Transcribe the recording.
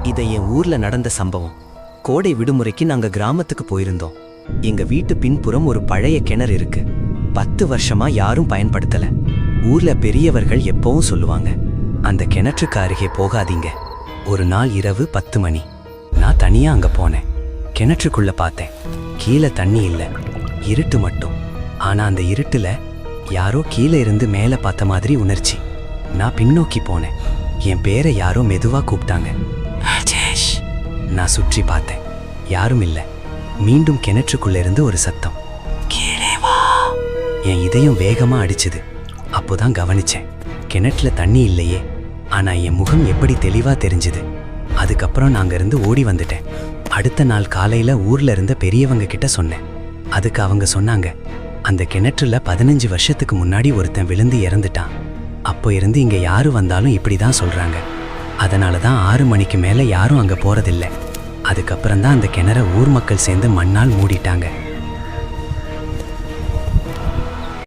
இதை என் ஊர்ல நடந்த சம்பவம். கோடை விடுமுறைக்கு நாங்க கிராமத்துக்கு போயிருந்தோம். எங்க வீட்டு பின்புறம் ஒரு பழைய கிணறு இருக்கு. 10 வருஷமா யாரும் பயன்படுத்தல. ஊர்ல பெரியவர்கள் எப்பவும் சொல்லுவாங்க, அந்த கிணற்றுக்கு அருகே போகாதீங்க. ஒரு நாள் இரவு 10 மணி. நான் தனியா அங்க போனேன். கிணற்றுக்குள்ள பார்த்தேன். கீழே தண்ணி இல்ல, இருட்டு மட்டும். ஆனா அந்த இருட்டுல யாரோ கீழே இருந்து மேலே பார்த்த மாதிரி உணர்ச்சி. நான் பின்னோக்கி போனேன். என் பேரை யாரோ மெதுவா கூப்பிட்டாங்க. நான் சுற்றி பார்த்தேன். யாரும் இல்லை. மீண்டும் கிணற்றுக்குள்ள இருந்து ஒரு சத்தம், கீழே வா. என் இதயம் வேகமா அடிச்சுது. அப்போதான் கவனிச்சேன், கிணற்றுல தண்ணி இல்லையே. ஆனா என் முகம் எப்படி தெளிவா தெரிஞ்சுது. அதுக்கப்புறம் நான் அங்கிருந்து ஓடி வந்துட்டேன். அடுத்த நாள் காலையில ஊர்ல இருந்த பெரியவங்க கிட்ட சொன்னேன். அதுக்கு அவங்க சொன்னாங்க, அந்த கிணற்றுல 15 வருஷத்துக்கு முன்னாடி ஒருத்தன் விழுந்து இறந்துட்டான். அப்போ இருந்து இங்க யாரு வந்தாலும் இப்படிதான் சொல்றாங்க. அதனாலதான் 6 மணிக்கு மேல யாரும் அங்க போறதில்லை. அதுக்கப்புறம் தான் அந்த கிணற ஊர் மக்கள் சேர்ந்து மண்ணால் மூடிட்டாங்க.